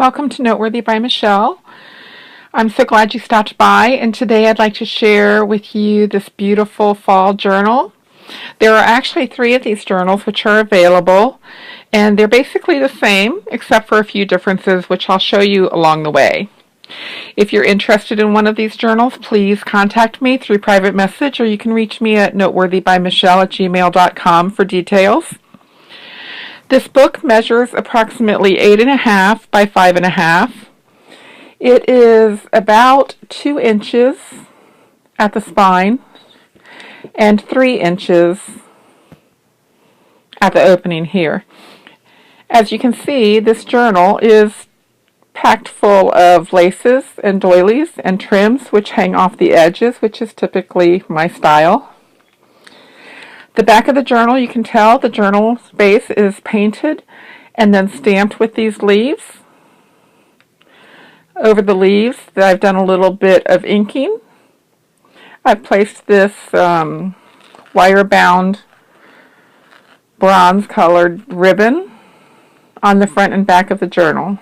Welcome to Noteworthy by Michele. I'm so glad you stopped by, and today I'd like to share with you this beautiful fall journal. There are actually 3 of these journals which are available, and they're basically the same except for a few differences which I'll show you along the way. If you're interested in one of these journals, please contact me through private message, or you can reach me at noteworthybymichele@gmail.com for details. This book measures approximately 8.5 by 5.5. It is about 2 inches at the spine and 3 inches at the opening here. As you can see, this journal is packed full of laces and doilies and trims which hang off the edges, which is typically my style. The back of the journal, you can tell the journal's base is painted and then stamped with these leaves. Over the leaves, I've done a little bit of inking. I've placed this wire-bound bronze-colored ribbon on the front and back of the journal.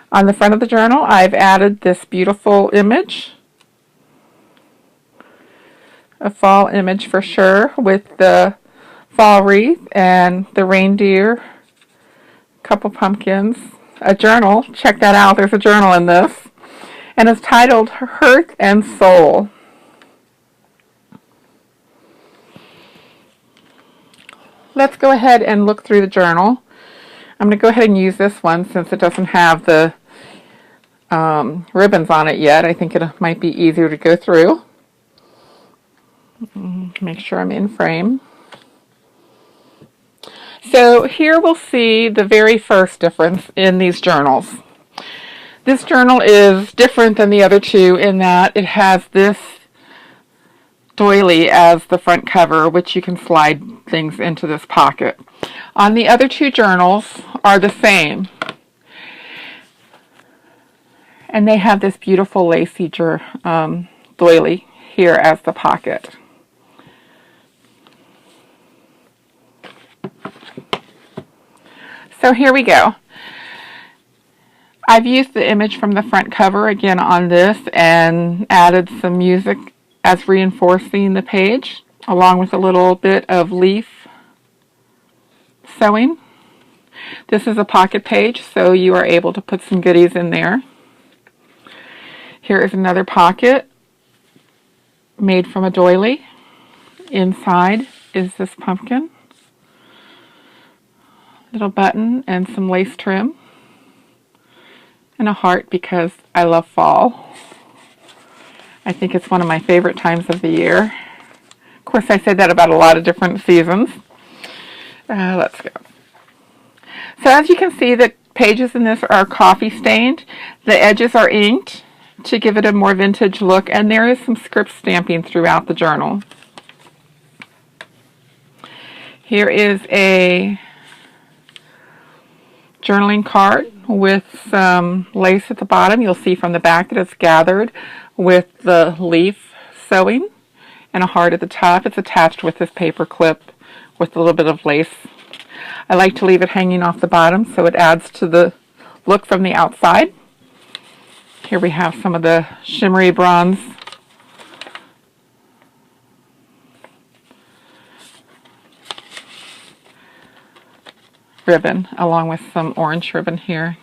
On the front of the journal, I've added this beautiful image. A fall image for sure, with the fall wreath and the reindeer, a couple pumpkins, a journal. Check that out, there's a journal in this. And it's titled Hearth and Soul. Let's go ahead and look through the journal. I'm going to go ahead and use this one since it doesn't have the ribbons on it yet. I think it might be easier to go through. Make sure I'm in frame. So here we'll see the very first difference in these journals. This journal is different than the other 2 in that it has this doily as the front cover, which you can slide things into this pocket. On the other 2 journals are the same, and they have this beautiful lacy doily here as the pocket. So here we go. I've used the image from the front cover again on this and added some music as reinforcing the page, along with a little bit of leaf sewing. This is a pocket page, so you are able to put some goodies in there. Here is another pocket made from a doily. Inside is this pumpkin. Little button and some lace trim. And a heart because I love fall. I think it's one of my favorite times of the year. Of course, I say that about a lot of different seasons. Let's go. So as you can see, the pages in this are coffee stained. The edges are inked to give it a more vintage look, and there is some script stamping throughout the journal. Here is a journaling card with some lace at the bottom. You'll see from the back that it's gathered with the leaf sewing and a heart at the top. It's attached with this paper clip with a little bit of lace. I like to leave it hanging off the bottom so it adds to the look from the outside. Here we have some of the shimmery bronze ribbon, along with some orange ribbon here.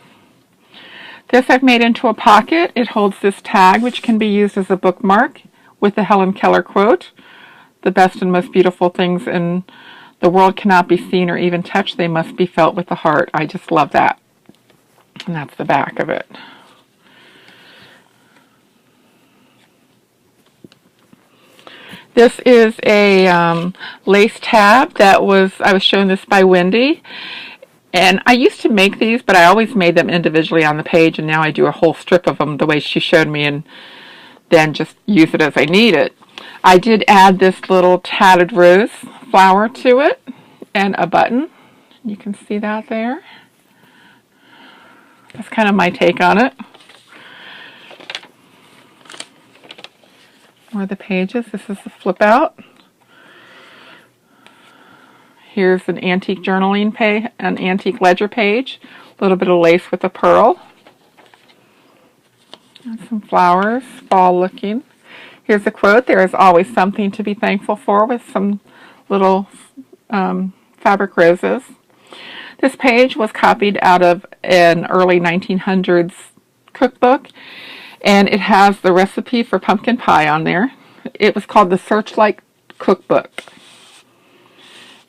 This I've made into a pocket. It holds this tag, which can be used as a bookmark with the Helen Keller quote, "The best and most beautiful things in the world cannot be seen or even touched. They must be felt with the heart." I just love that. And that's the back of it. This is a lace tab that I was shown this by Wendy. And I used to make these, but I always made them individually on the page, and now I do a whole strip of them the way she showed me and then just use it as I need it. I did add this little tatted rose flower to it and a button. You can see that there. That's kind of my take on it. More of the pages. This is the flip out. Here's an antique journaling page, an antique ledger page, a little bit of lace with a pearl, and some flowers, fall looking. Here's a quote, "There is always something to be thankful for," with some little fabric roses. This page was copied out of an early 1900s cookbook, and it has the recipe for pumpkin pie on there. It was called the Searchlight Cookbook.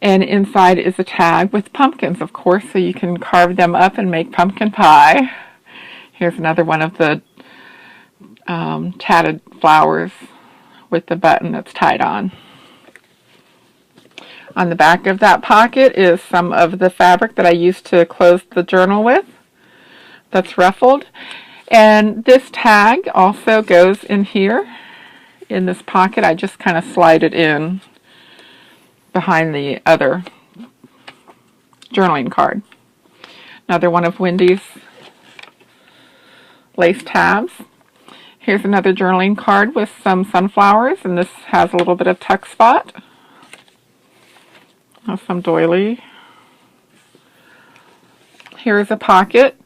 And inside is a tag with pumpkins, of course, so you can carve them up and make pumpkin pie. Here's another one of the tatted flowers with the button that's tied on. On the back of that pocket is some of the fabric that I used to close the journal with that's ruffled. And this tag also goes in here in this pocket. I just kind of slide it in behind the other journaling card. Another one of Wendy's lace tabs. Here's another journaling card with some sunflowers, and this has a little bit of tuck spot. Some doily. Here's a pocket,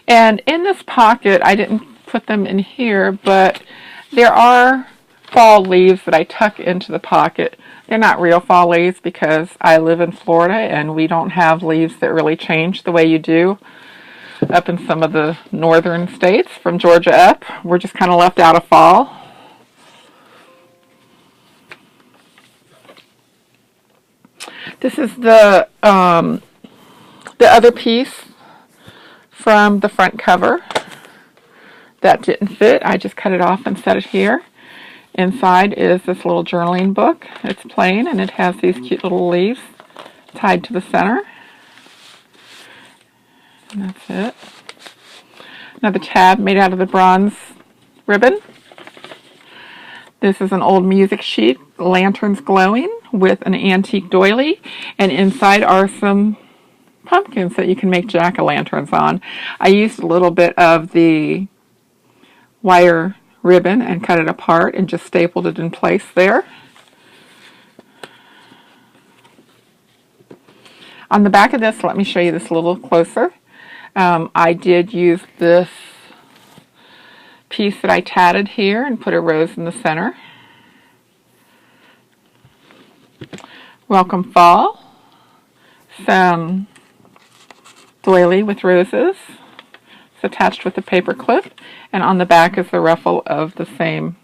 and in this pocket, I didn't put them in here, but there are fall leaves that I tuck into the pocket. They're not real fall leaves because I live in Florida and we don't have leaves that really change the way you do up in some of the northern states from Georgia up. We're just kind of left out of fall. This is the other piece from the front cover that didn't fit. I just cut it off and set it here. Inside is this little journaling book. It's plain and it has these cute little leaves tied to the center. And that's it. Another tab made out of the bronze ribbon. This is an old music sheet, lanterns glowing, with an antique doily, and inside are some pumpkins that you can make jack-o'-lanterns on. I used a little bit of the wire ribbon and cut it apart and just stapled it in place there. On the back of this, let me show you this a little closer. I did use this piece that I tatted here and put a rose in the center. Welcome Fall. Some doily with roses. It's attached with a paper clip, and on the back is the ruffle of the same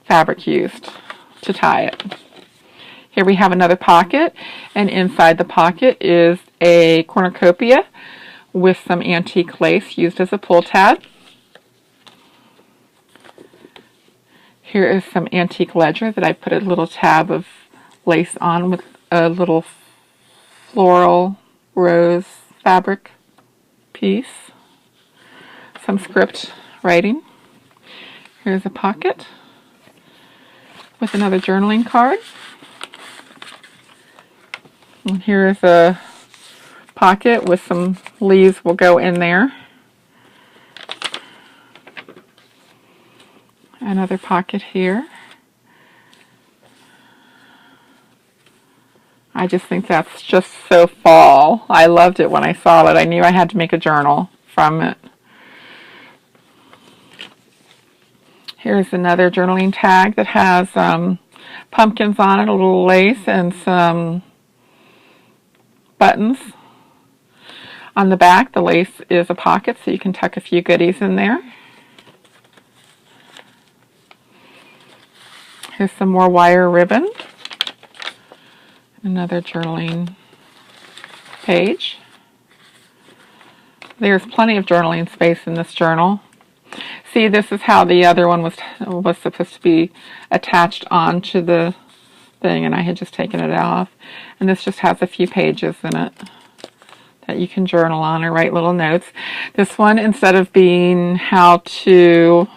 fabric used to tie it. Here we have another pocket, and inside the pocket is a cornucopia with some antique lace used as a pull tab. Here is some antique ledger that I put a little tab of lace on with a little floral rose fabric piece. Some script writing. Here's a pocket with another journaling card. And here is a pocket with some leaves will go in there. Another pocket here. I just think that's just so fall. I loved it when I saw it. I knew I had to make a journal from it. Here's another journaling tag that has pumpkins on it, a little lace, and some buttons. On the back, the lace is a pocket, so you can tuck a few goodies in there. Here's some more wire ribbon. Another journaling page. There's plenty of journaling space in this journal. See, this is how the other one was supposed to be attached onto the thing, and I had just taken it off. And this just has a few pages in it that you can journal on or write little notes. This one, instead of being how to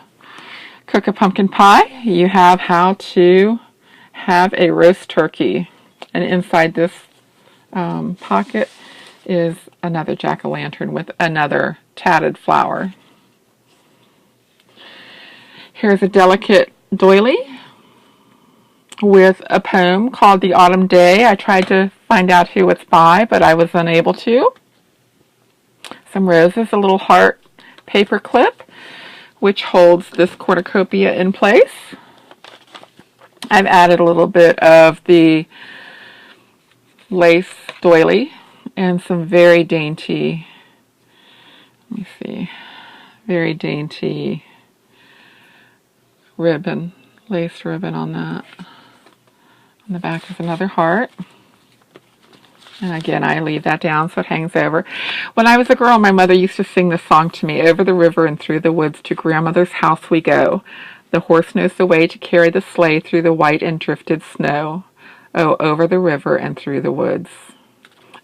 cook a pumpkin pie, you have how to have a roast turkey. And inside this pocket is another jack-o'-lantern with another tatted flower. Here's a delicate doily with a poem called The Autumn Day. I tried to find out who it's by, but I was unable to. Some roses, a little heart paper clip, which holds this cornucopia in place. I've added a little bit of the lace doily and some very dainty, let me see, very dainty ribbon, lace ribbon on that. On the back is another heart. And again, I leave that down so it hangs over. When I was a girl, my mother used to sing this song to me. Over the river and through the woods to grandmother's house we go. The horse knows the way to carry the sleigh through the white and drifted snow. Oh, over the river and through the woods.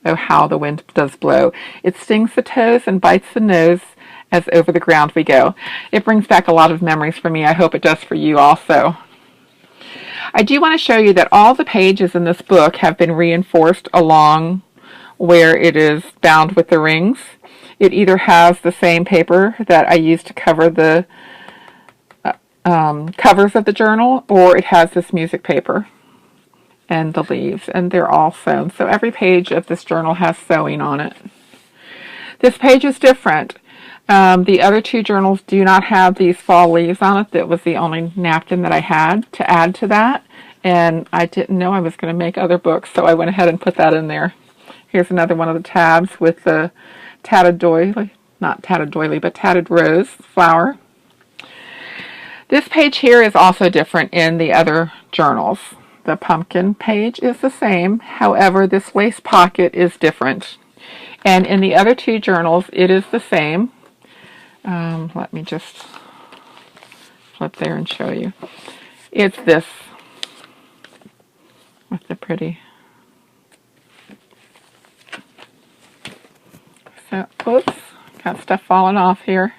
Oh, how the wind does blow. It stings the toes and bites the nose as over the ground we go. It brings back a lot of memories for me. I hope it does for you also. I do want to show you that all the pages in this book have been reinforced along where it is bound with the rings. It either has the same paper that I used to cover the covers of the journal, or it has this music paper and the leaves, and they're all sewn. So every page of this journal has sewing on it. This page is different. The other two journals do not have these fall leaves on it. That was the only napkin that I had to add to that. And I didn't know I was going to make other books, so I went ahead and put that in there. Here's another one of the tabs with the tatted doily, not tatted doily, but tatted rose flower. This page here is also different in the other journals. The pumpkin page is the same. However, this lace pocket is different. And in the other two journals, it is the same. Let me just flip there and show you. It's this with the pretty. So, oops, got stuff falling off here.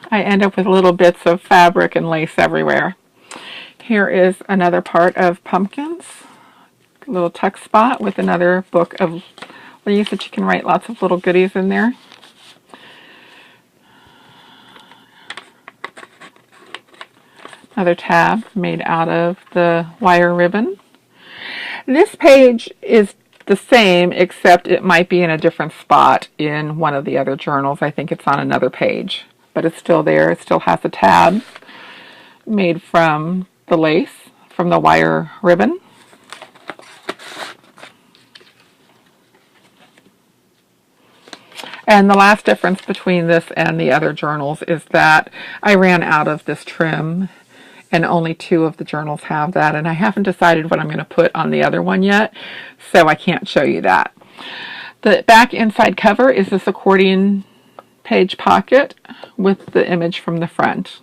I end up with little bits of fabric and lace everywhere. Here is another part of pumpkins. A little tuck spot with another book of leaves that you can write lots of little goodies in there. Another tab made out of the wire ribbon. This page is the same, except it might be in a different spot in one of the other journals. I think it's on another page, but it's still there. It still has a tab made from the lace, from the wire ribbon. And the last difference between this and the other journals is that I ran out of this trim, and only two of the journals have that, and I haven't decided what I'm going to put on the other one yet, so I can't show you that. The back inside cover is this accordion page pocket with the image from the front.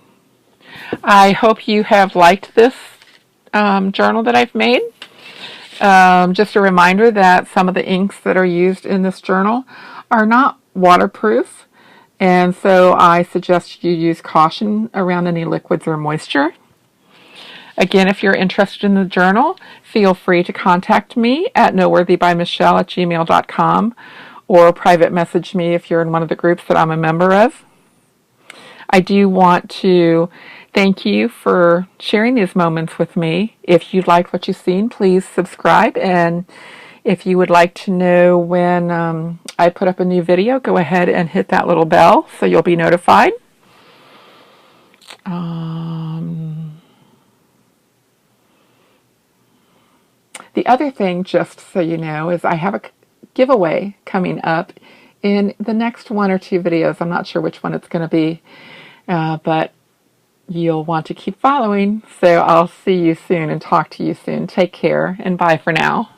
I hope you have liked this journal that I've made. Just a reminder that some of the inks that are used in this journal are not waterproof, and so I suggest you use caution around any liquids or moisture. Again, if you're interested in the journal, feel free to contact me at noteworthybymichele@gmail.com or private message me if you're in one of the groups that I'm a member of. I do want to thank you for sharing these moments with me. If you like what you've seen, please subscribe, and if you would like to know when I put up a new video, go ahead and hit that little bell so you'll be notified. The other thing, just so you know, is I have a giveaway coming up in the next one or two videos. I'm not sure which one it's going to be, but you'll want to keep following. So I'll see you soon and talk to you soon. Take care, and bye for now.